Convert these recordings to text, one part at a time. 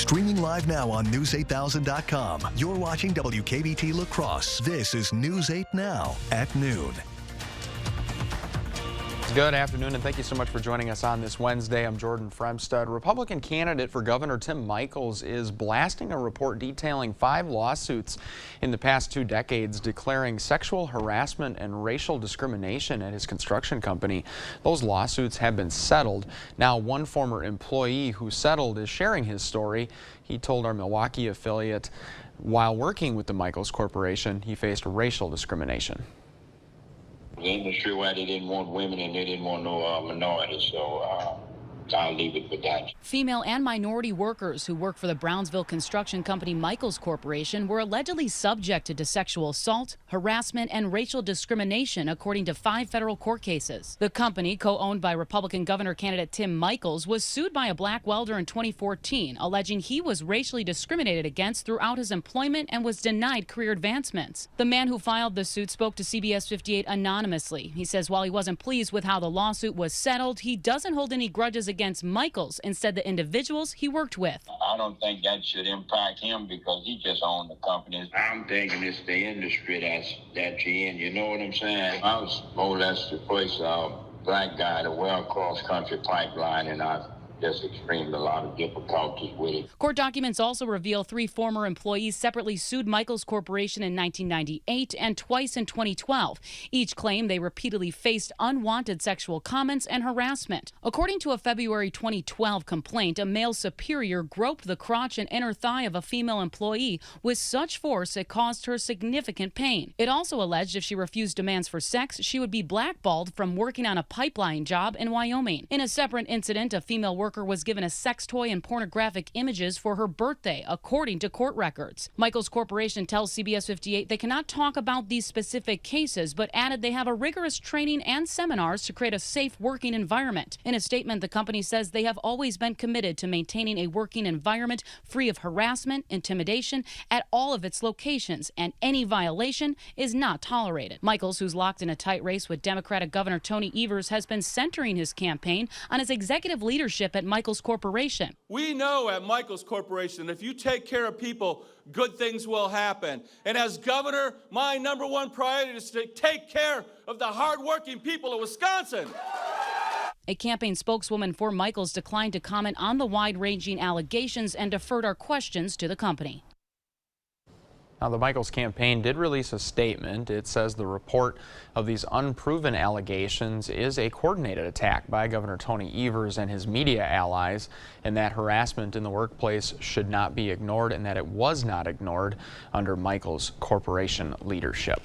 Streaming live now on News8000.com. You're watching WKBT La Crosse. This is News 8 Now at noon. Good afternoon, and thank you so much for joining us on this Wednesday. I'm Jordan Fremstad. Republican candidate for Governor Tim Michels is blasting a report detailing 5 lawsuits in the past 2 decades declaring sexual harassment and racial discrimination at his construction company. Those lawsuits have been settled. Now, one former employee who settled is sharing his story. He told our Milwaukee affiliate while working with the Michels Corporation, he faced racial discrimination. The industry where they didn't want women and they didn't want no minorities, so I'll leave it with that. Female and minority workers who work for the Brownsville construction company Michels Corporation were allegedly subjected to sexual assault, harassment, and racial discrimination, according to 5 federal court cases. The company, co-owned by Republican governor candidate Tim Michels, was sued by a black welder in 2014, alleging he was racially discriminated against throughout his employment and was denied career advancements. The man who filed the suit spoke to CBS 58 anonymously. He says while he wasn't pleased with how the lawsuit was settled, he doesn't hold any grudges against Michels, instead the individuals he worked with. I don't think that should impact him because he just owned the company. I'm thinking it's the industry that you're in, you know what I'm saying? I was more or less the first black guy to wear a cross-country pipeline, and I've just experienced a lot of difficulties with it. Court documents also reveal 3 former employees separately sued Michels Corporation in 1998 and twice in 2012. Each claim they repeatedly faced unwanted sexual comments and harassment. According to a February 2012 complaint, a male superior groped the crotch and inner thigh of a female employee with such force it caused her significant pain. It also alleged if she refused demands for sex, she would be blackballed from working on a pipeline job in Wyoming. In a separate incident, a female worker was given a sex toy and pornographic images for her birthday, according to court records. Michels Corporation tells CBS 58 they cannot talk about these specific cases, but added they have a rigorous training and seminars to create a safe working environment. In a statement, the company says they have always been committed to maintaining a working environment free of harassment, intimidation at all of its locations, and any violation is not tolerated. Michels, who's locked in a tight race with Democratic Governor Tony Evers, has been centering his campaign on his executive leadership at Michels Corporation. We know at Michels Corporation, if you take care of people, good things will happen. And as governor, my #1 priority is to take care of the hardworking people of Wisconsin. A campaign spokeswoman for Michels declined to comment on the wide-ranging allegations and deferred our questions to the company. Now, the Michels campaign did release a statement. It says the report of these unproven allegations is a coordinated attack by Governor Tony Evers and his media allies, and that harassment in the workplace should not be ignored, and that it was not ignored under Michels Corporation leadership.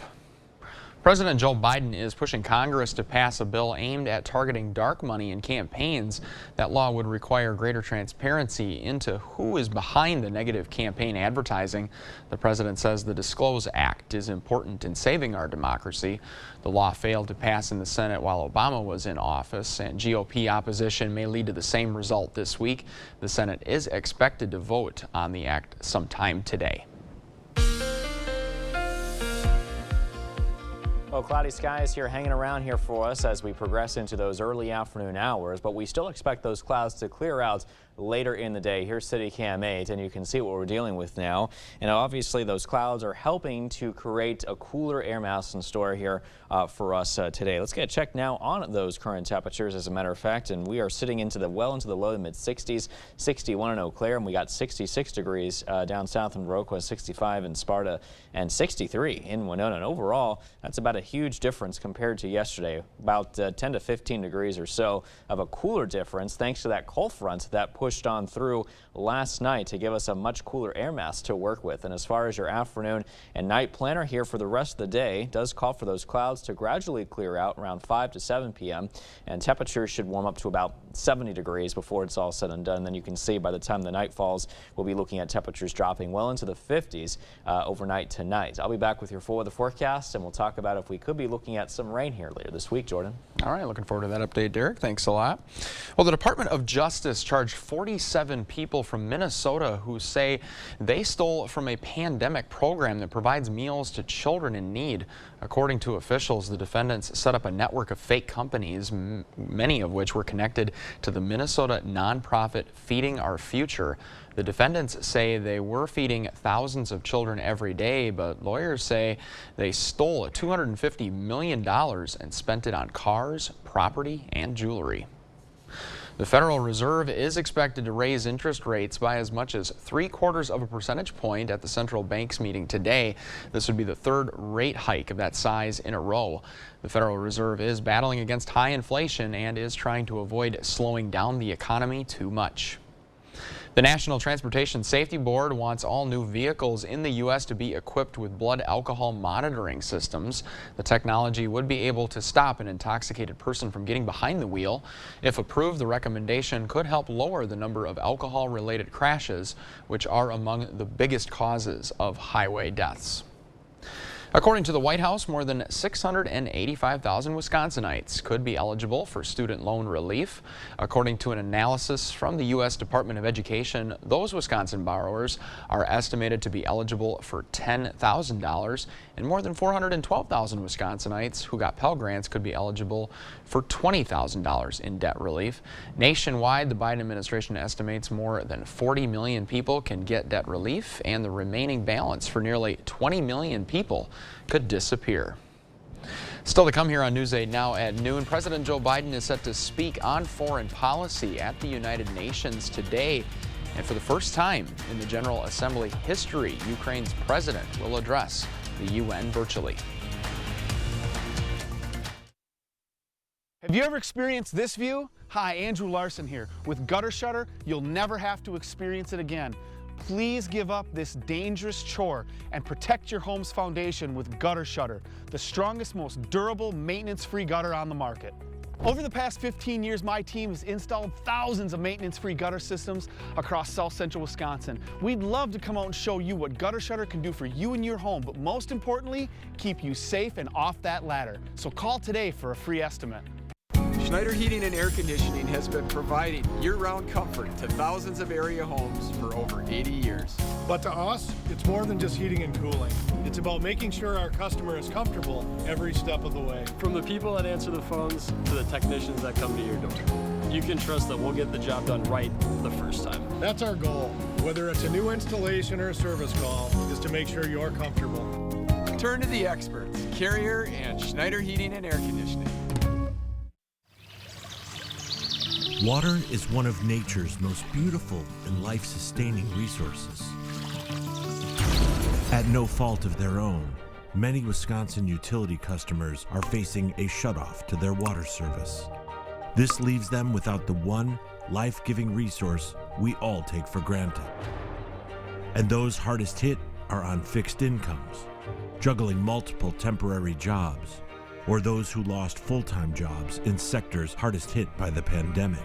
President Joe Biden is pushing Congress to pass a bill aimed at targeting dark money in campaigns. That law would require greater transparency into who is behind the negative campaign advertising. The president says the Disclose Act is important in saving our democracy. The law failed to pass in the Senate while Obama was in office, and GOP opposition may lead to the same result this week. The Senate is expected to vote on the act sometime today. Well, cloudy skies here hanging around here for us as we progress into those early afternoon hours, but we still expect those clouds to clear out later in the day. Here's City Cam 8, and you can see what we're dealing with now. And obviously those clouds are helping to create a cooler air mass in store here for us today. Let's get a check now on those current temperatures, as a matter of fact, and we are sitting into the low to mid 60s, 61 in Eau Claire, and we got 66 degrees down south in Viroqua, 65 in Sparta, and 63 in Winona. And overall, that's about a huge difference compared to yesterday, about 10 to 15 degrees or so of a cooler difference thanks to that cold front that pushed on through last night to give us a much cooler air mass to work with. And as far as your afternoon and night planner here for the rest of the day, does call for those clouds to gradually clear out around 5 to 7 p.m. and temperatures should warm up to about 70 degrees before it's all said and done. Then you can see by the time the night falls, we'll be looking at temperatures dropping well into the 50s overnight tonight. I'll be back with your full weather forecast, and we'll talk about if we could be looking at some rain here later this week. Jordan. All right, looking forward to that update, Derek. Thanks a lot. Well, the Department of Justice charged 4 47 people from Minnesota who say they stole from a pandemic program that provides meals to children in need. According to officials, the defendants set up a network of fake companies, many of which were connected to the Minnesota nonprofit Feeding Our Future. The defendants say they were feeding thousands of children every day, but lawyers say they stole $250 million and spent it on cars, property, and jewelry. The Federal Reserve is expected to raise interest rates by as much as 3/4 of a percentage point at the central bank's meeting today. This would be the third rate hike of that size in a row. The Federal Reserve is battling against high inflation and is trying to avoid slowing down the economy too much. The National Transportation Safety Board wants all new vehicles in the U.S. to be equipped with blood alcohol monitoring systems. The technology would be able to stop an intoxicated person from getting behind the wheel. If approved, the recommendation could help lower the number of alcohol-related crashes, which are among the biggest causes of highway deaths. According to the White House, more than 685,000 Wisconsinites could be eligible for student loan relief. According to an analysis from the U.S. Department of Education, those Wisconsin borrowers are estimated to be eligible for $10,000, and more than 412,000 Wisconsinites who got Pell Grants could be eligible for $20,000 in debt relief. Nationwide, the Biden administration estimates more than 40 million people can get debt relief, and the remaining balance for nearly 20 million people could disappear. Still to come here on News 8 now at noon, President Joe Biden is set to speak on foreign policy at the United Nations today. And for the first time in the General Assembly history, Ukraine's president will address the UN virtually. Have you ever experienced this view? Hi, Andrew Larson here. With Gutter Shutter, you'll never have to experience it again. Please give up this dangerous chore and protect your home's foundation with Gutter Shutter, the strongest, most durable, maintenance-free gutter on the market. Over the past 15 years, my team has installed thousands of maintenance-free gutter systems across South Central Wisconsin. We'd love to come out and show you what Gutter Shutter can do for you and your home, but most importantly, keep you safe and off that ladder. So call today for a free estimate. Schneider Heating and Air Conditioning has been providing year-round comfort to thousands of area homes for over 80 years. But to us, it's more than just heating and cooling. It's about making sure our customer is comfortable every step of the way. From the people that answer the phones to the technicians that come to your door, you can trust that we'll get the job done right the first time. That's our goal, whether it's a new installation or a service call, is to make sure you're comfortable. Turn to the experts, Carrier and Schneider Heating and Air Conditioning. Water is one of nature's most beautiful and life-sustaining resources. At no fault of their own, many Wisconsin utility customers are facing a shutoff to their water service. This leaves them without the one life-giving resource we all take for granted. And those hardest hit are on fixed incomes, juggling multiple temporary jobs, or those who lost full-time jobs in sectors hardest hit by the pandemic.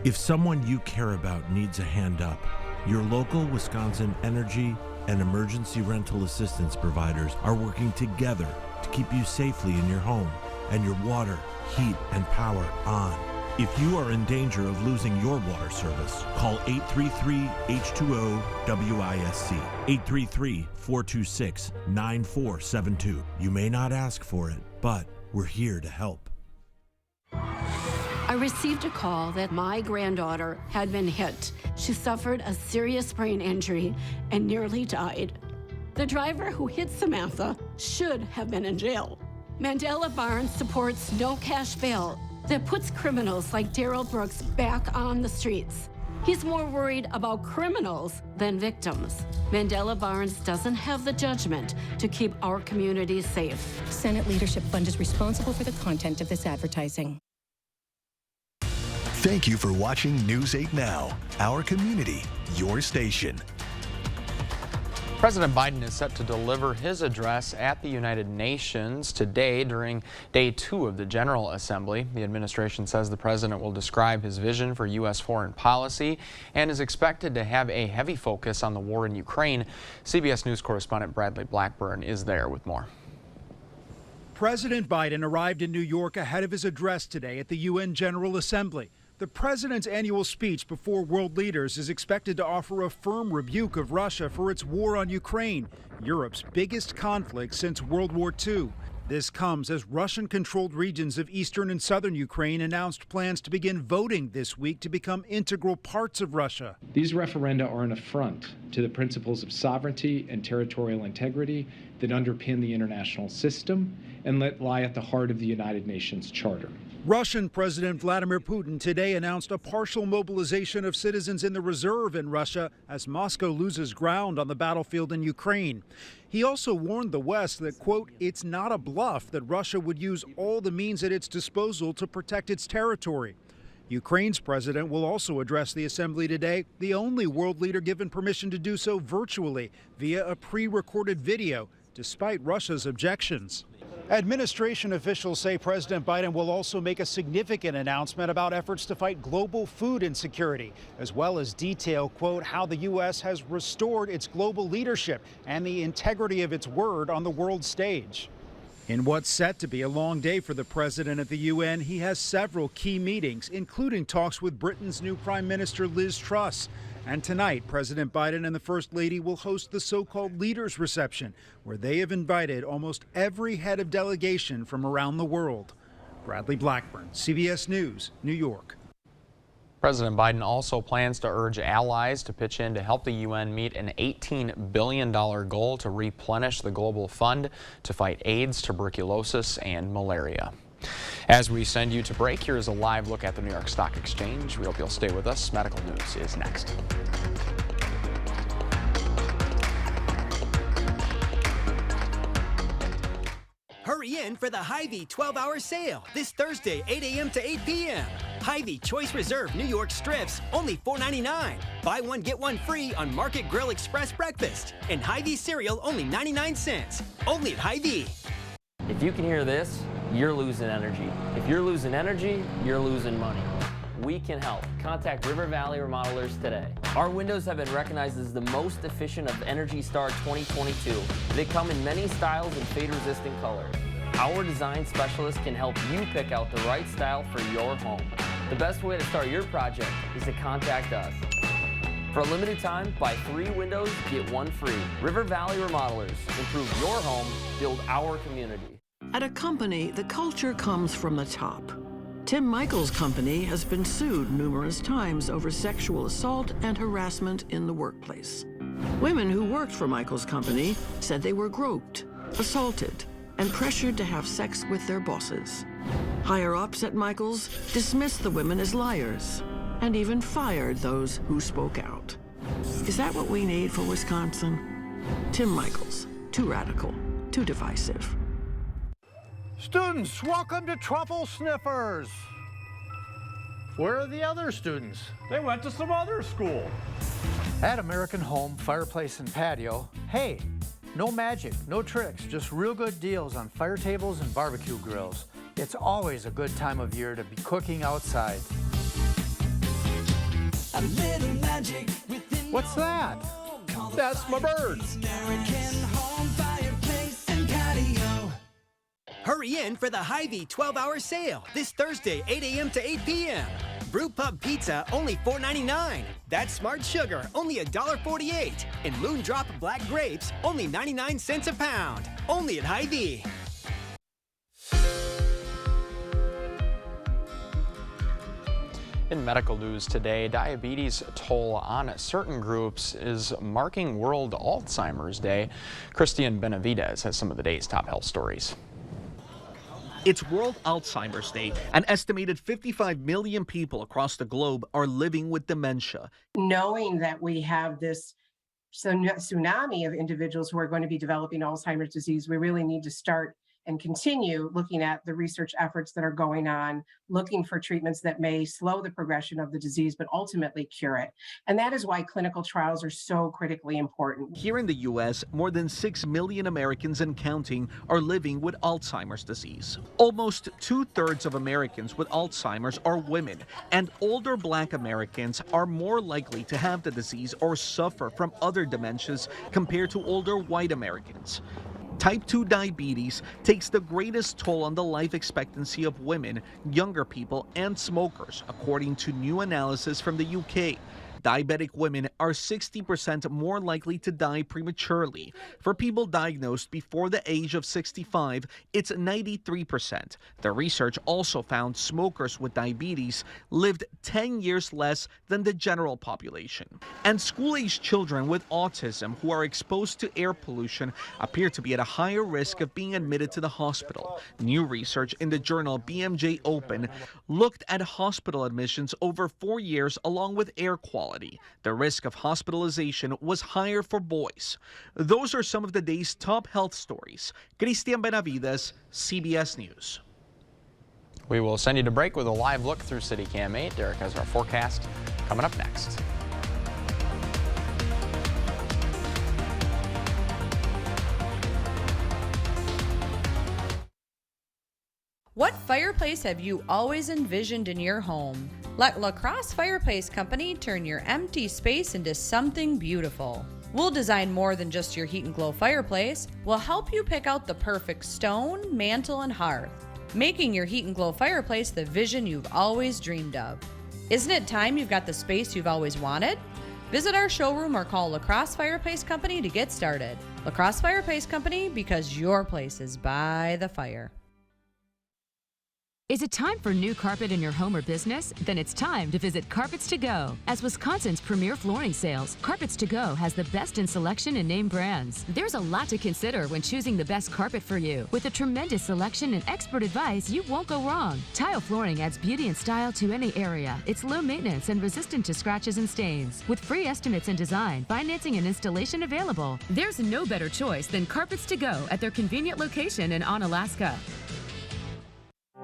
If someone you care about needs a hand up, your local Wisconsin energy and emergency rental assistance providers are working together to keep you safely in your home and your water, heat, and power on. If you are in danger of losing your water service, call 833-H2O-WISC, 833-426-9472. You may not ask for it, but we're here to help. I received a call that my granddaughter had been hit. She suffered a serious brain injury and nearly died. The driver who hit Samantha should have been in jail. Mandela Barnes supports no cash bail that puts criminals like Darrell Brooks back on the streets. He's more worried about criminals than victims. Mandela Barnes doesn't have the judgment to keep our communities safe. Senate Leadership Fund is responsible for the content of this advertising. Thank you for watching News 8 Now, our community, your station. President Biden is set to deliver his address at the United Nations today during day 2 of the General Assembly. The administration says the president will describe his vision for U.S. foreign policy and is expected to have a heavy focus on the war in Ukraine. CBS News correspondent Bradley Blackburn is there with more. President Biden arrived in New York ahead of his address today at the UN General Assembly. The president's annual speech before world leaders is expected to offer a firm rebuke of Russia for its war on Ukraine, Europe's biggest conflict since World War II. This comes as Russian-controlled regions of eastern and southern Ukraine announced plans to begin voting this week to become integral parts of Russia. These referenda are an affront to the principles of sovereignty and territorial integrity that underpin the international system and lie at the heart of the United Nations Charter. Russian President Vladimir Putin today announced a partial mobilization of citizens in the reserve in Russia as Moscow loses ground on the battlefield in Ukraine. He also warned the West that, quote, it's not a bluff that Russia would use all the means at its disposal to protect its territory. Ukraine's president will also address the assembly today, the only world leader given permission to do so virtually via a pre-recorded video, despite Russia's objections. Administration officials say President Biden will also make a significant announcement about efforts to fight global food insecurity, as well as detail, quote, how the U.S. has restored its global leadership and the integrity of its word on the world stage. In what's set to be a long day for the president at the UN, he has several key meetings, including talks with Britain's new Prime Minister Liz Truss. And tonight, President Biden and the First Lady will host the so-called Leaders' Reception, where they have invited almost every head of delegation from around the world. Bradley Blackburn, CBS News, New York. President Biden also plans to urge allies to pitch in to help the UN meet an $18 billion goal to replenish the global fund to fight AIDS, tuberculosis, and malaria. As we send you to break, here's a live look at the New York Stock Exchange. We hope you'll stay with us. Medical News is next. Hurry in for the Hy-Vee 12-hour sale this Thursday, 8 a.m. to 8 p.m. Hy-Vee Choice Reserve New York strips, only $4.99. Buy one, get one free on Market Grill Express breakfast. And Hy-Vee cereal, only 99 cents. Only at Hy-Vee. If you can hear this, you're losing energy. If you're losing energy, you're losing money. We can help. Contact River Valley Remodelers today. Our windows have been recognized as the most efficient of Energy Star 2022. They come in many styles and fade-resistant colors. Our design specialists can help you pick out the right style for your home. The best way to start your project is to contact us. For a limited time, buy 3 windows, get 1 free. River Valley Remodelers. Improve your home, build our community. At a company, the culture comes from the top. Tim Michaels' company has been sued numerous times over sexual assault and harassment in the workplace. Women who worked for Michaels' company said they were groped, assaulted, and pressured to have sex with their bosses. Higher-ups at Michaels dismissed the women as liars and even fired those who spoke out. Is that what we need for Wisconsin? Tim Michaels, too radical, too divisive. Students, welcome to Truffle Sniffers. Where are the other students? They went to some other school. At American Home, Fireplace and Patio, hey, no magic, no tricks, just real good deals on fire tables and barbecue grills. It's always a good time of year to be cooking outside. A little magic within. What's that? That's my birds. American Home, Fireplace and Patio. Hurry in for the Hy-Vee 12-hour sale this Thursday, 8 a.m. to 8 p.m. Brew Pub Pizza, only $4.99. That's Smart Sugar, only $1.48. And Moondrop Black Grapes, only 99 cents a pound. Only at Hy-Vee. In medical news today, diabetes' toll on certain groups is marking World Alzheimer's Day. Christian Benavidez has some of the day's top health stories. It's World Alzheimer's Day. An estimated 55 million people across the globe are living with dementia. Knowing that we have this tsunami of individuals who are going to be developing Alzheimer's disease, we really need to start and continue looking at the research efforts that are going on, looking for treatments that may slow the progression of the disease, but ultimately cure it. And that is why clinical trials are so critically important. Here in the U.S., more than 6 million Americans and counting are living with Alzheimer's disease. Almost 2/3 of Americans with Alzheimer's are women, and older Black Americans are more likely to have the disease or suffer from other dementias compared to older white Americans. Type 2 diabetes takes the greatest toll on the life expectancy of women, younger people, and smokers, according to new analysis from the UK. Diabetic women are 60% more likely to die prematurely. For people diagnosed before the age of 65, it's 93%. The research also found smokers with diabetes lived 10 years less than the general population. And school-aged children with autism who are exposed to air pollution appear to be at a higher risk of being admitted to the hospital. New research in the journal BMJ Open looked at hospital admissions over 4 years along with air quality. The risk of hospitalization was higher for boys. Those are some of the day's top health stories. Christian Benavides, CBS News. We will send you to break with a live look through City Cam 8. Derek has our forecast coming up next. What fireplace have you always envisioned in your home? Let La Crosse Fireplace Company turn your empty space into something beautiful. We'll design more than just your heat and glow fireplace. We'll help you pick out the perfect stone, mantle, and hearth, making your heat and glow fireplace the vision you've always dreamed of. Isn't it time you've got the space you've always wanted? Visit our showroom or call La Crosse Fireplace Company to get started. La Crosse Fireplace Company, because your place is by the fire. Is it time for new carpet in your home or business? Then it's time to visit Carpets to Go. As Wisconsin's premier flooring sales, Carpets to Go has the best in selection and name brands. There's a lot to consider when choosing the best carpet for you. With a tremendous selection and expert advice, you won't go wrong. Tile flooring adds beauty and style to any area. It's low maintenance and resistant to scratches and stains. With free estimates and design, financing, and installation available, there's no better choice than Carpets to Go at their convenient location in Onalaska.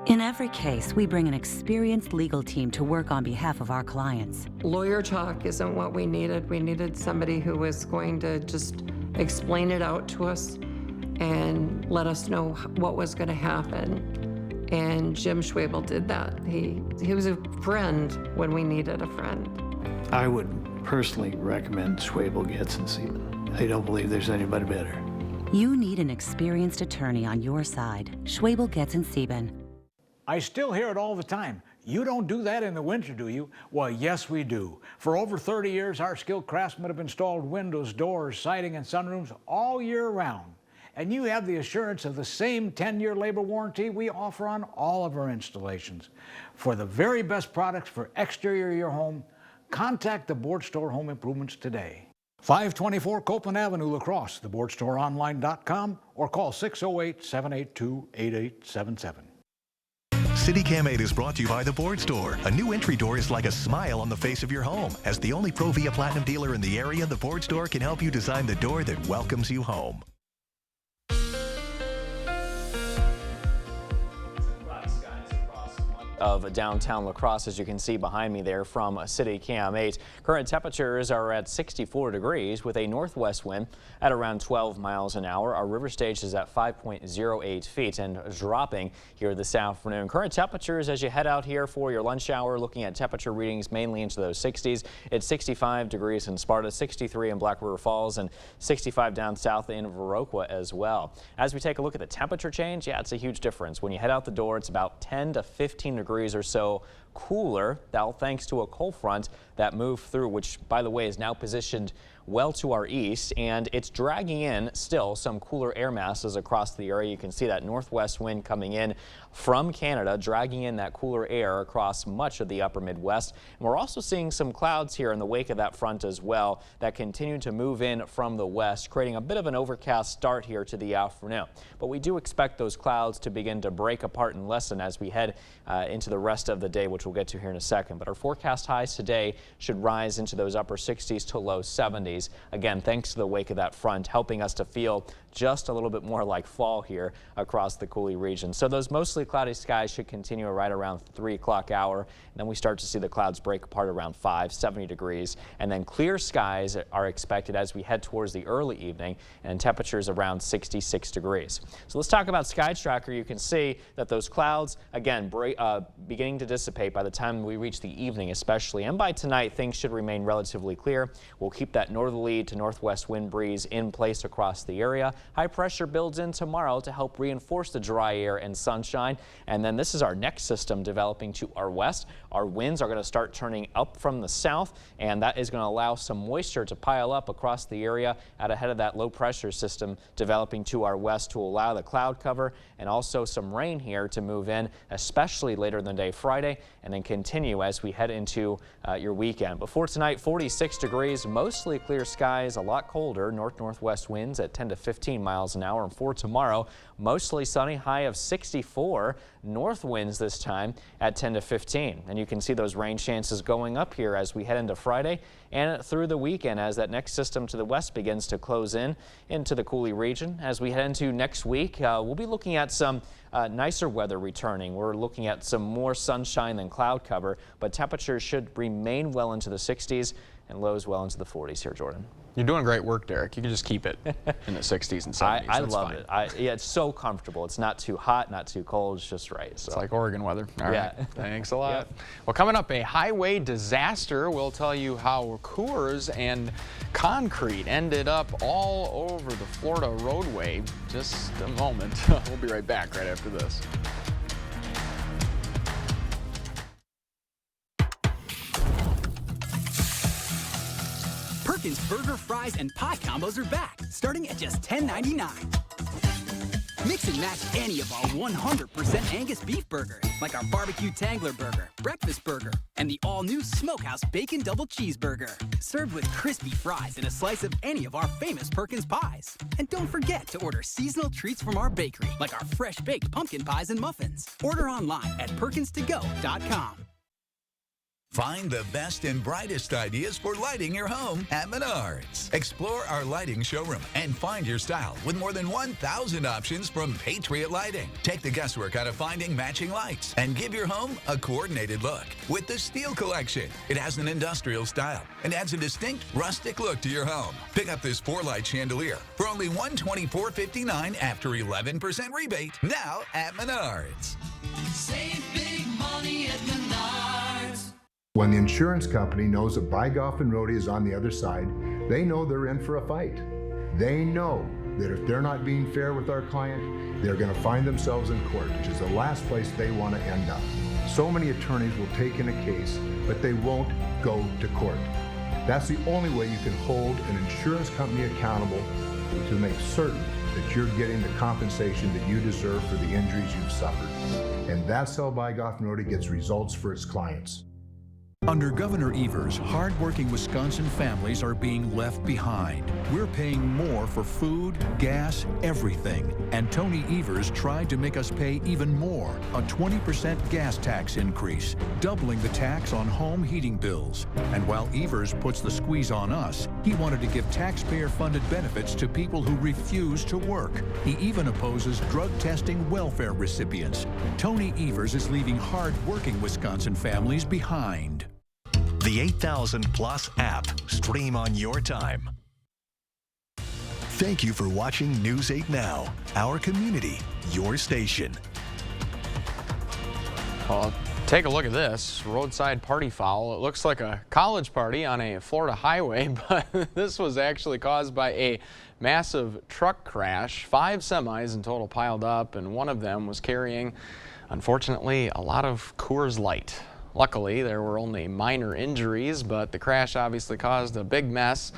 In every case, we bring an experienced legal team to work on behalf of our clients. Lawyer talk isn't what we needed. We needed somebody who was going to just explain it out to us and let us know what was going to happen. And Jim Schwabel did that. He was a friend when we needed a friend. I would personally recommend Schwabel, Getz, and Sieben. I don't believe there's anybody better. You need an experienced attorney on your side. Schwabel, Getz, and Sieben. I still hear it all the time. You don't do that in the winter, do you? Well, yes, we do. For over 30 years, our skilled craftsmen have installed windows, doors, siding, and sunrooms all year round. And you have the assurance of the same 10-year labor warranty we offer on all of our installations. For the very best products for exterior of your home, contact the Board Store Home Improvements today. 524 Copeland Avenue, La Crosse, theboardstoreonline.com, or call 608-782-8877. City Cam 8 is brought to you by The Board Store. A new entry door is like a smile on the face of your home. As the only Pro Via Platinum dealer in the area, The Board Store can help you design the door that welcomes you home. Of downtown La Crosse, as you can see behind me there from City Cam 8. Current temperatures are at 64 degrees with a northwest wind at around 12 miles an hour. Our river stage is at 5.08 feet and dropping here this afternoon. Current temperatures as you head out here for your lunch hour, looking at temperature readings mainly into those 60s. It's 65 degrees in Sparta, 63 in Black River Falls, and 65 down south in Viroqua as well. As we take a look at the temperature change, yeah, it's a huge difference. When you head out the door, it's about 10 to 15 degrees or so cooler, thanks to a cold front that moved through, which, by the way, is now positioned well to our east, and it's dragging in still some cooler air masses across the area. You can see that northwest wind coming in from Canada, dragging in that cooler air across much of the upper Midwest. And we're also seeing some clouds here in the wake of that front as well that continue to move in from the west, creating a bit of an overcast start here to the afternoon. But we do expect those clouds to begin to break apart and lessen as we head into the rest of the day, which we'll get to here in a second. But our forecast highs today should rise into those upper 60s to low 70s. Again, thanks to the wake of that front, helping us to feel just a little bit more like fall here across the Coulee region. So those mostly cloudy skies should continue right around 3 o'clock hour. And then we start to see the clouds break apart around 70 degrees. And then clear skies are expected as we head towards the early evening, and temperatures around 66 degrees. So let's talk about Sky Tracker. You can see that those clouds, again, beginning to dissipate by by the time we reach the evening especially. And by tonight, things should remain relatively clear. We'll keep that northerly to northwest wind breeze in place across the area. High pressure builds in tomorrow to help reinforce the dry air and sunshine. And then this is our next system developing to our west. Our winds are going to start turning up from the south, and that is going to allow some moisture to pile up across the area out ahead of that low pressure system developing to our west to allow the cloud cover and also some rain here to move in, especially later in the day Friday, and then continue as we head into your weekend. But for tonight, 46 degrees, mostly clear skies, a lot colder, north-northwest winds at 10 to 15 miles an hour. And for tomorrow, mostly sunny, high of 64, north winds this time at 10 to 15. And you can see those rain chances going up here as we head into Friday and through the weekend as that next system to the west begins to close in into the Coulee region. As we head into next week, we'll be looking at some nicer weather returning. We're looking at some more sunshine than cloud cover, but temperatures should remain well into the 60s and lows well into the 40s here, Jordan. You're doing great work, Derek. You can just keep it in the 60s and 70s. I love it. Yeah, it's so comfortable. It's not too hot, not too cold. It's just right. So. It's like Oregon weather. All right. Thanks a lot. Yep. Well, coming up, a highway disaster. We'll tell you how Coors and concrete ended up all over the Florida roadway. Just a moment. We'll be right back right after this. Perkins burger, fries, and pie combos are back, starting at just $10.99. Mix and match any of our 100% Angus beef burgers, like our barbecue Tangler burger, breakfast burger, and the all-new Smokehouse Bacon Double Cheeseburger. Served with crispy fries and a slice of any of our famous Perkins pies. And don't forget to order seasonal treats from our bakery, like our fresh-baked pumpkin pies and muffins. Order online at perkinstogo.com. Find the best and brightest ideas for lighting your home at Menards. Explore our lighting showroom and find your style with more than 1,000 options from Patriot Lighting. Take the guesswork out of finding matching lights and give your home a coordinated look with the Steel Collection. It has an industrial style and adds a distinct rustic look to your home. Pick up this 4-light chandelier for only $124.59 after 11% rebate now at Menards. Save big money at Menards. When the insurance company knows that Bygoff and Rohde is on the other side, they know they're in for a fight. They know that if they're not being fair with our client, they're going to find themselves in court, which is the last place they want to end up. So many attorneys will take in a case, but they won't go to court. That's the only way you can hold an insurance company accountable to make certain that you're getting the compensation that you deserve for the injuries you've suffered. And that's how Bygoff and Rohde gets results for its clients. Under Governor Evers, hard-working Wisconsin families are being left behind. We're paying more for food, gas, everything. And Tony Evers tried to make us pay even more, a 20% gas tax increase, doubling the tax on home heating bills. And while Evers puts the squeeze on us, he wanted to give taxpayer-funded benefits to people who refuse to work. He even opposes drug testing welfare recipients. Tony Evers is leaving hard-working Wisconsin families behind. The 8000 Plus app. Stream on your time. Thank you for watching News 8 Now. Our community, your station. Well, take a look at this roadside party foul. It looks like a college party on a Florida highway, but this was actually caused by a massive truck crash. 5 semis in total piled up, and one of them was carrying, unfortunately, a lot of Coors Light. Luckily, there were only minor injuries, but the crash obviously caused a big mess.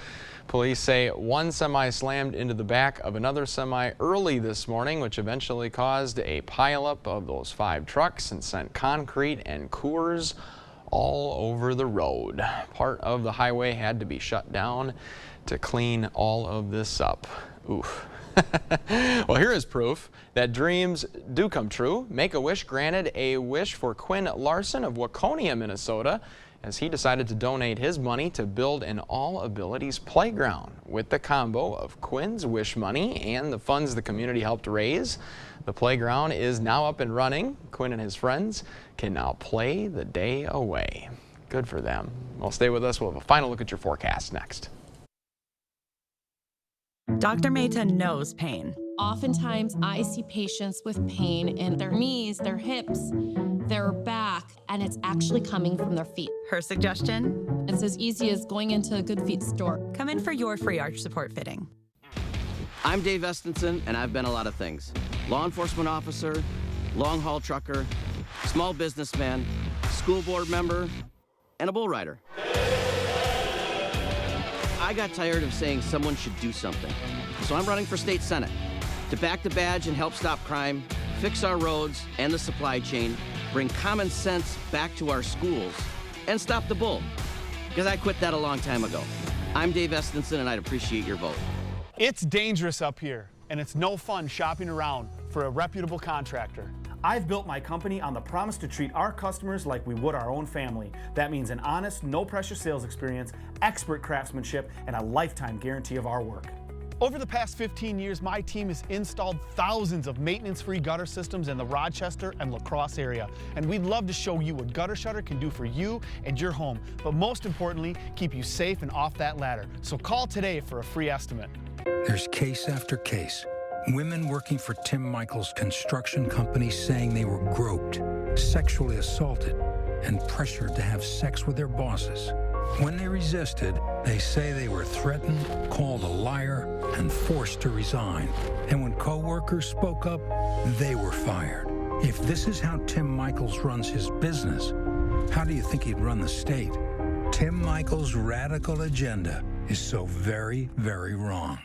Police say one semi slammed into the back of another semi early this morning, which eventually caused a pileup of those 5 trucks and sent concrete and Coors all over the road. Part of the highway had to be shut down to clean all of this up. Oof. Well, here is proof that dreams do come true. Make-A-Wish granted a wish for Quinn Larson of Waconia, Minnesota, as he decided to donate his money to build an all-abilities playground. With the combo of Quinn's wish money and the funds the community helped raise, the playground is now up and running. Quinn and his friends can now play the day away. Good for them. Well, stay with us. We'll have a final look at your forecast next. Dr. Mayton knows pain. Oftentimes, I see patients with pain in their knees, their hips, their back, and it's actually coming from their feet. Her suggestion? It's as easy as going into a Good Feet store. Come in for your free arch support fitting. I'm Dave Estenson, and I've been a lot of things. Law enforcement officer, long-haul trucker, small businessman, school board member, and a bull rider. I got tired of saying someone should do something, so I'm running for state senate to back the badge and help stop crime, fix our roads and the supply chain, bring common sense back to our schools, and stop the bull, because I quit that a long time ago. I'm Dave Estenson, and I'd appreciate your vote. It's dangerous up here, and it's no fun shopping around for a reputable contractor. I've built my company on the promise to treat our customers like we would our own family. That means an honest, no-pressure sales experience, expert craftsmanship, and a lifetime guarantee of our work. Over the past 15 years, my team has installed thousands of maintenance-free gutter systems in the Rochester and La Crosse area. And we'd love to show you what Gutter Shutter can do for you and your home, but most importantly, keep you safe and off that ladder. So call today for a free estimate. There's case after case. Women working for Tim Michaels' construction company saying they were groped, sexually assaulted, and pressured to have sex with their bosses. When they resisted, they say they were threatened, called a liar, and forced to resign. And when co-workers spoke up, they were fired. If this is how Tim Michaels runs his business, how do you think he'd run the state? Tim Michaels' radical agenda is so very, very wrong.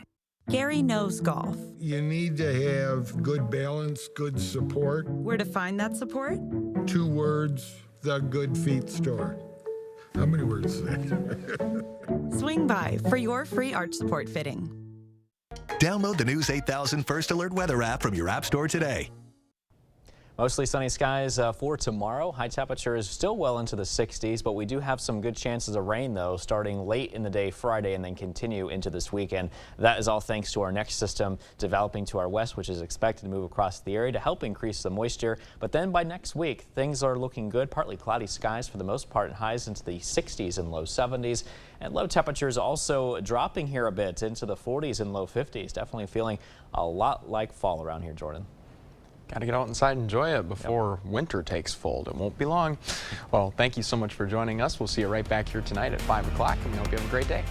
Gary knows golf. You need to have good balance, good support. Where to find that support? 2 words, the Good Feet store. How many words is that? Swing by for your free arch support fitting. Download the News 8000 First Alert weather app from your app store today. Mostly sunny skies for tomorrow. High temperature is still well into the 60s, but we do have some good chances of rain, though, starting late in the day Friday and then continue into this weekend. That is all thanks to our next system developing to our west, which is expected to move across the area to help increase the moisture. But then by next week, things are looking good. Partly cloudy skies for the most part, and highs into the 60s and low 70s. And low temperatures also dropping here a bit into the 40s and low 50s. Definitely feeling a lot like fall around here, Jordan. Got to get out inside and enjoy it before winter takes fold. It won't be long. Well, thank you so much for joining us. We'll see you right back here tonight at 5 o'clock, and we hope you have a great day.